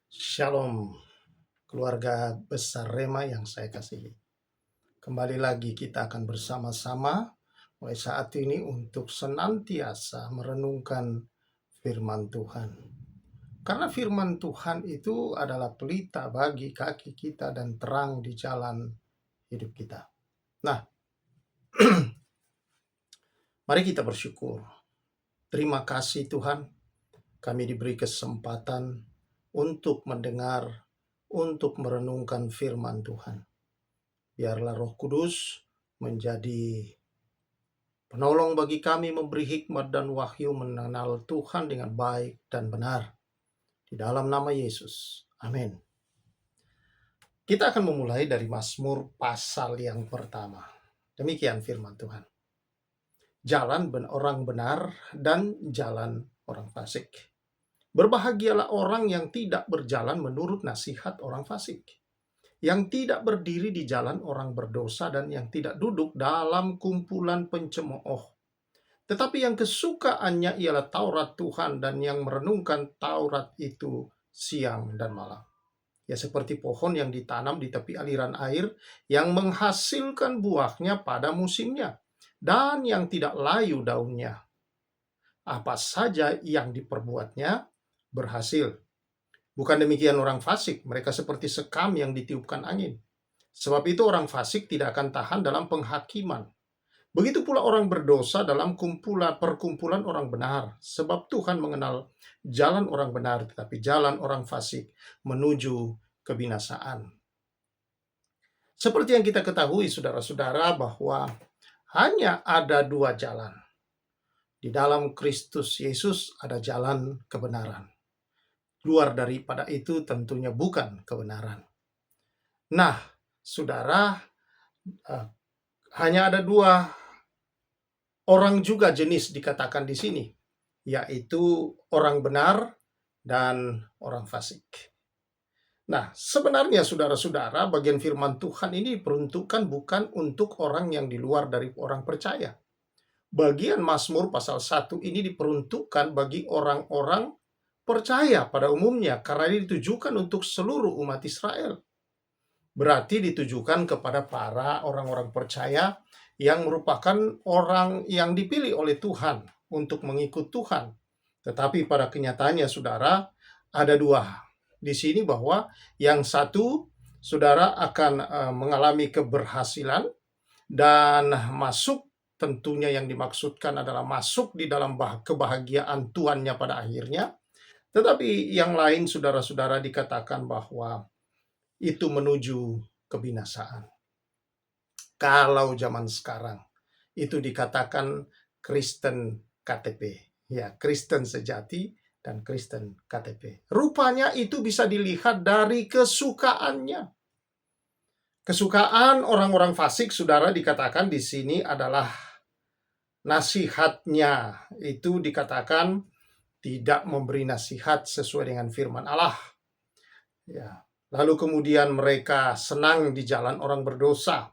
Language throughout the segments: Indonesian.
Shalom, keluarga besar Rema yang saya kasihi. Kembali lagi kita akan bersama-sama mulai saat ini untuk senantiasa merenungkan firman Tuhan. Karena firman Tuhan itu adalah pelita bagi kaki kita dan terang di jalan hidup kita. Nah, mari kita bersyukur. Terima kasih Tuhan, kami diberi kesempatan untuk mendengar, untuk merenungkan firman Tuhan. Biarlah Roh Kudus menjadi penolong bagi kami, memberi hikmat dan wahyu mengenal Tuhan dengan baik dan benar. Di dalam nama Yesus. Amin. Kita akan memulai dari Mazmur pasal yang pertama. Demikian firman Tuhan. Jalan orang benar dan jalan orang fasik. Berbahagialah orang yang tidak berjalan menurut nasihat orang fasik, yang tidak berdiri di jalan orang berdosa, dan yang tidak duduk dalam kumpulan pencemooh. Tetapi yang kesukaannya ialah Taurat Tuhan, dan yang merenungkan Taurat itu siang dan malam. Ya, seperti pohon yang ditanam di tepi aliran air, yang menghasilkan buahnya pada musimnya, dan yang tidak layu daunnya. Apa saja yang diperbuatnya berhasil. Bukan demikian orang fasik, mereka seperti sekam yang ditiupkan angin. Sebab itu orang fasik tidak akan tahan dalam penghakiman. Begitu pula orang berdosa dalam perkumpulan orang benar. Sebab Tuhan mengenal jalan orang benar, tetapi jalan orang fasik menuju kebinasaan. Seperti yang kita ketahui, saudara-saudara, bahwa hanya ada dua jalan. Di dalam Kristus Yesus ada jalan kebenaran. Luar daripada itu tentunya bukan kebenaran. Nah, saudara, hanya ada dua orang juga jenis dikatakan di sini, yaitu orang benar dan orang fasik. Nah, sebenarnya saudara-saudara, bagian firman Tuhan ini diperuntukkan bukan untuk orang yang di luar dari orang percaya. Bagian Mazmur pasal 1 ini diperuntukkan bagi orang-orang percaya pada umumnya, karena ini ditujukan untuk seluruh umat Israel. Berarti ditujukan kepada para orang-orang percaya yang merupakan orang yang dipilih oleh Tuhan untuk mengikut Tuhan. Tetapi pada kenyataannya, saudara, ada dua di sini, bahwa yang satu, saudara, akan mengalami keberhasilan dan masuk, tentunya yang dimaksudkan adalah masuk di dalam kebahagiaan Tuhannya pada akhirnya. Tetapi yang lain, saudara-saudara, dikatakan bahwa itu menuju kebinasaan. Kalau zaman sekarang itu dikatakan Kristen KTP, ya, Kristen sejati dan Kristen KTP. Rupanya itu bisa dilihat dari kesukaannya. Kesukaan orang-orang fasik, saudara, dikatakan di sini adalah nasihatnya. Itu dikatakan tidak memberi nasihat sesuai dengan firman Allah. Ya, lalu kemudian mereka senang di jalan orang berdosa.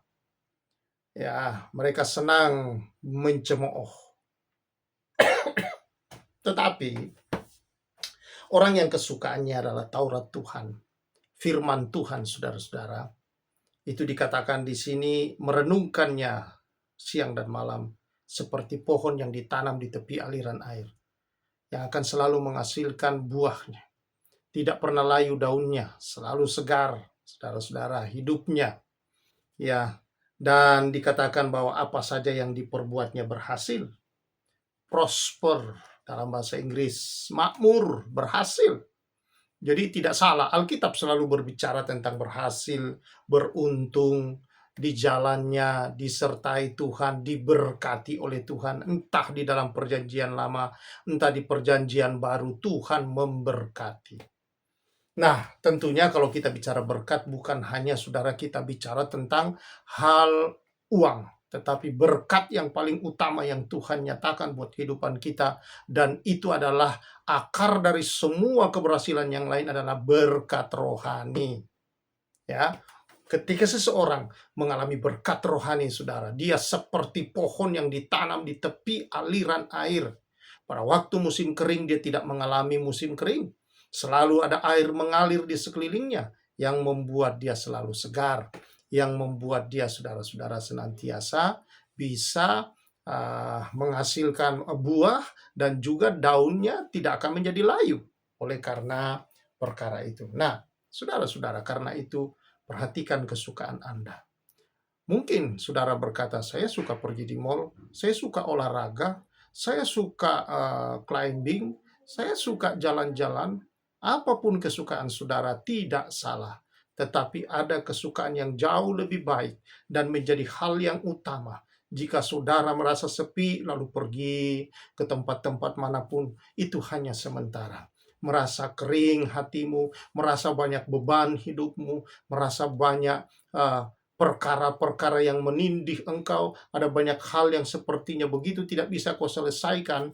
Ya, mereka senang mencemooh. Tetapi orang yang kesukaannya adalah Taurat Tuhan, firman Tuhan, saudara-saudara, itu dikatakan di sini merenungkannya siang dan malam, seperti pohon yang ditanam di tepi aliran air, yang akan selalu menghasilkan buahnya. Tidak pernah layu daunnya, selalu segar, saudara-saudara, hidupnya. Ya, dan dikatakan bahwa apa saja yang diperbuatnya berhasil. Prosper, dalam bahasa Inggris, makmur, berhasil. Jadi tidak salah, Alkitab selalu berbicara tentang berhasil, beruntung, di jalannya, disertai Tuhan, diberkati oleh Tuhan. Entah di dalam perjanjian lama, entah di perjanjian baru, Tuhan memberkati. Nah, tentunya kalau kita bicara berkat, bukan hanya saudara kita bicara tentang hal uang, tetapi berkat yang paling utama yang Tuhan nyatakan buat kehidupan kita, dan itu adalah akar dari semua keberhasilan yang lain, adalah berkat rohani. Ya, ketika seseorang mengalami berkat rohani, saudara, dia seperti pohon yang ditanam di tepi aliran air. Pada waktu musim kering, dia tidak mengalami musim kering. Selalu ada air mengalir di sekelilingnya yang membuat dia selalu segar, yang membuat dia saudara-saudara senantiasa bisa menghasilkan buah dan juga daunnya tidak akan menjadi layu oleh karena perkara itu. Nah, saudara-saudara, karena itu perhatikan kesukaan Anda. Mungkin saudara berkata, saya suka pergi di mall, saya suka olahraga, saya suka climbing, saya suka jalan-jalan. Apapun kesukaan saudara tidak salah. Tetapi ada kesukaan yang jauh lebih baik dan menjadi hal yang utama. Jika saudara merasa sepi lalu pergi ke tempat-tempat manapun, itu hanya sementara. Merasa kering hatimu, merasa banyak beban hidupmu, merasa banyak perkara-perkara yang menindih engkau, ada banyak hal yang sepertinya begitu tidak bisa kau selesaikan,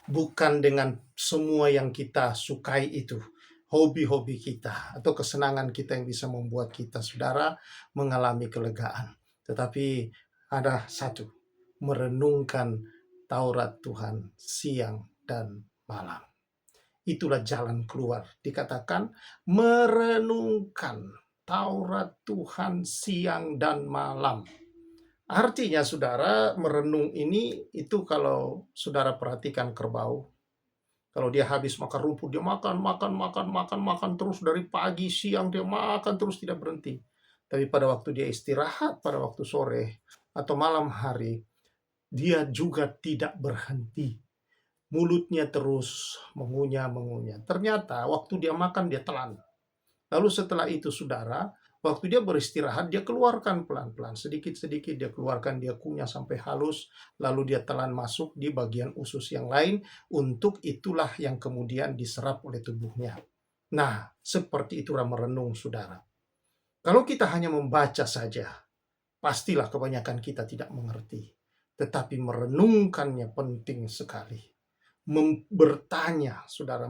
bukan dengan semua yang kita sukai itu, hobi-hobi kita atau kesenangan kita yang bisa membuat kita, saudara, mengalami kelegaan. Tetapi ada satu, merenungkan Taurat Tuhan siang dan malam. Itulah jalan keluar. Dikatakan merenungkan Taurat Tuhan siang dan malam. Artinya saudara, merenung ini itu kalau saudara perhatikan kerbau. Kalau dia habis makan rumput, dia makan terus dari pagi, siang dia makan terus tidak berhenti. Tapi pada waktu dia istirahat, pada waktu sore atau malam hari, dia juga tidak berhenti. Mulutnya terus mengunyah-mengunyah. Ternyata waktu dia makan dia telan. Lalu setelah itu saudara, waktu dia beristirahat dia keluarkan pelan-pelan. Sedikit-sedikit dia keluarkan, dia kunyah sampai halus. Lalu dia telan masuk di bagian usus yang lain. Untuk itulah yang kemudian diserap oleh tubuhnya. Nah, seperti itulah merenung saudara. Kalau kita hanya membaca saja, pastilah kebanyakan kita tidak mengerti. Tetapi merenungkannya penting sekali. Bertanya, saudara,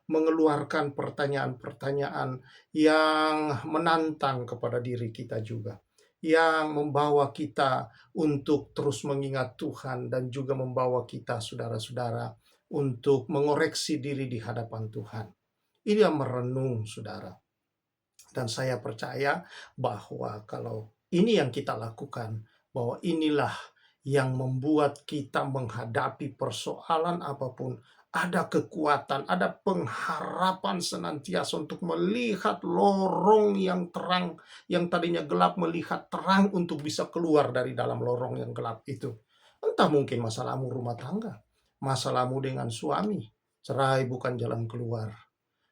mengeluarkan pertanyaan-pertanyaan yang menantang kepada diri kita juga, yang membawa kita untuk terus mengingat Tuhan dan juga membawa kita, saudara-saudara, untuk mengoreksi diri di hadapan Tuhan. Ini yang merenung, saudara. Dan saya percaya bahwa kalau ini yang kita lakukan, bahwa inilah yang membuat kita menghadapi persoalan apapun, ada kekuatan, ada pengharapan senantiasa untuk melihat lorong yang terang, yang tadinya gelap melihat terang untuk bisa keluar dari dalam lorong yang gelap itu. Entah mungkin masalahmu rumah tangga, masalahmu dengan suami, cerai bukan jalan keluar.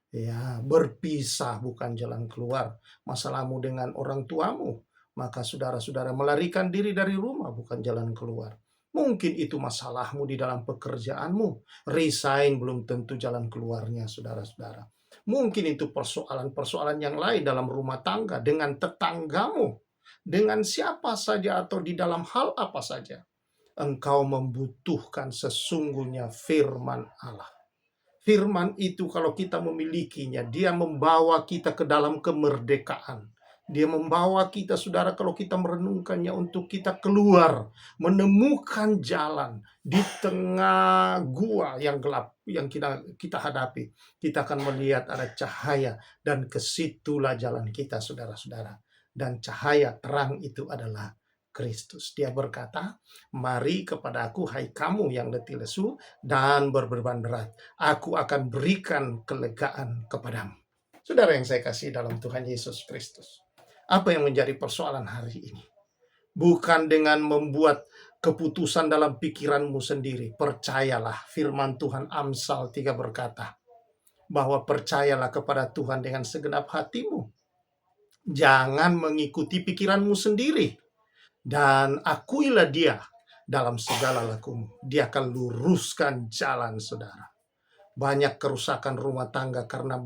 Ya, berpisah bukan jalan keluar. Masalahmu dengan orang tuamu, maka saudara-saudara melarikan diri dari rumah bukan jalan keluar. Mungkin itu masalahmu di dalam pekerjaanmu. Resign belum tentu jalan keluarnya, saudara-saudara. Mungkin itu persoalan-persoalan yang lain dalam rumah tangga, dengan tetanggamu, dengan siapa saja atau di dalam hal apa saja. Engkau membutuhkan sesungguhnya firman Allah. Firman itu kalau kita memilikinya, dia membawa kita ke dalam kemerdekaan. Dia membawa kita, saudara, kalau kita merenungkannya untuk kita keluar, menemukan jalan di tengah gua yang gelap yang kita hadapi. Kita akan melihat ada cahaya dan kesitulah jalan kita, saudara-saudara. Dan cahaya terang itu adalah Kristus. Dia berkata, mari kepadaku hai kamu yang letih lesu dan berbeban berat. Aku akan berikan kelegaan kepadamu. Saudara yang saya kasih dalam Tuhan Yesus Kristus. Apa yang menjadi persoalan hari ini? Bukan dengan membuat keputusan dalam pikiranmu sendiri. Percayalah, firman Tuhan Amsal 3 berkata, bahwa percayalah kepada Tuhan dengan segenap hatimu. Jangan mengikuti pikiranmu sendiri. Dan akuilah dia dalam segala lakumu. Dia akan luruskan jalan saudara. Banyak kerusakan rumah tangga karena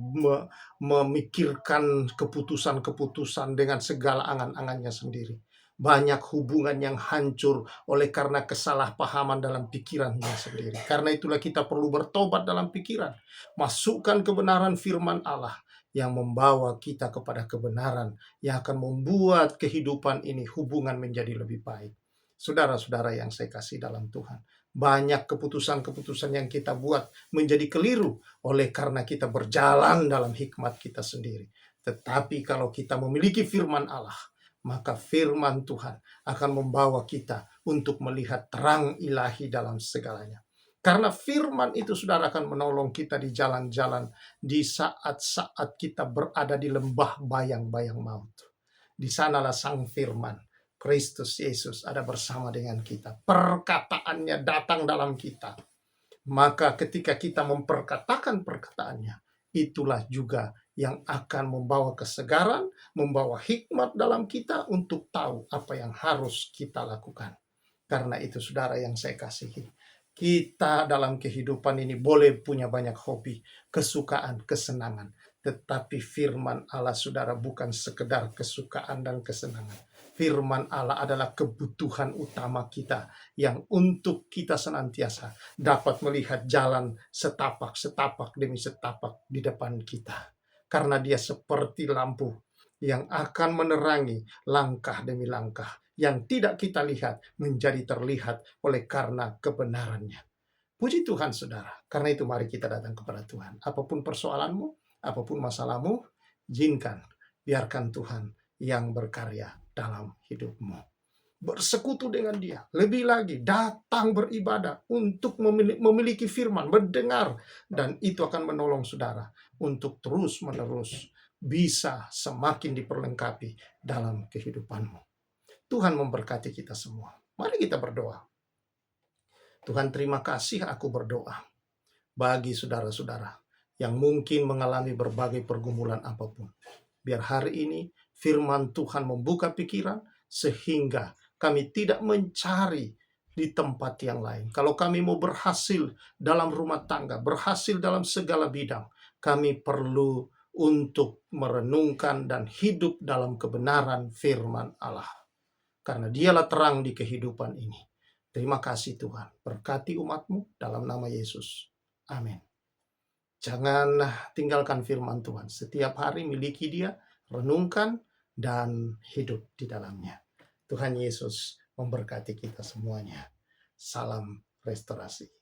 memikirkan keputusan-keputusan dengan segala angan-angannya sendiri. Banyak hubungan yang hancur oleh karena kesalahpahaman dalam pikirannya sendiri. Karena itulah kita perlu bertobat dalam pikiran. Masukkan kebenaran firman Allah yang membawa kita kepada kebenaran yang akan membuat kehidupan ini hubungan menjadi lebih baik. Saudara-saudara yang saya kasih dalam Tuhan, banyak keputusan-keputusan yang kita buat menjadi keliru oleh karena kita berjalan dalam hikmat kita sendiri. Tetapi kalau kita memiliki firman Allah, maka firman Tuhan akan membawa kita untuk melihat terang ilahi dalam segalanya. Karena firman itu, saudara, akan menolong kita di jalan-jalan di saat-saat kita berada di lembah bayang-bayang maut. Di sanalah sang firman, Kristus Yesus, ada bersama dengan kita. Perkataannya datang dalam kita. Maka ketika kita memperkatakan perkataannya, itulah juga yang akan membawa kesegaran, membawa hikmat dalam kita untuk tahu apa yang harus kita lakukan. Karena itu, saudara yang saya kasihi, kita dalam kehidupan ini boleh punya banyak hobi, kesukaan, kesenangan. Tetapi firman Allah, saudara, bukan sekedar kesukaan dan kesenangan. Firman Allah adalah kebutuhan utama kita yang untuk kita senantiasa dapat melihat jalan setapak demi setapak di depan kita. Karena dia seperti lampu yang akan menerangi langkah demi langkah yang tidak kita lihat menjadi terlihat oleh karena kebenarannya. Puji Tuhan, saudara. Karena itu mari kita datang kepada Tuhan. Apapun persoalanmu, apapun masalahmu, biarkan Tuhan yang berkarya dalam hidupmu. Bersekutu dengan dia. Lebih lagi, datang beribadah untuk memiliki firman, mendengar. Dan itu akan menolong saudara untuk terus-menerus bisa semakin diperlengkapi dalam kehidupanmu. Tuhan memberkati kita semua. Mari kita berdoa. Tuhan, terima kasih, aku berdoa bagi saudara-saudara yang mungkin mengalami berbagai pergumulan apapun. Biar hari ini firman Tuhan membuka pikiran sehingga kami tidak mencari di tempat yang lain. Kalau kami mau berhasil dalam rumah tangga, berhasil dalam segala bidang, kami perlu untuk merenungkan dan hidup dalam kebenaran firman Allah. Karena dialah terang di kehidupan ini. Terima kasih Tuhan. Berkati umat-Mu dalam nama Yesus. Amin. Jangan tinggalkan firman Tuhan. Setiap hari miliki dia, renungkan, dan hidup di dalamnya. Tuhan Yesus memberkati kita semuanya. Salam restorasi.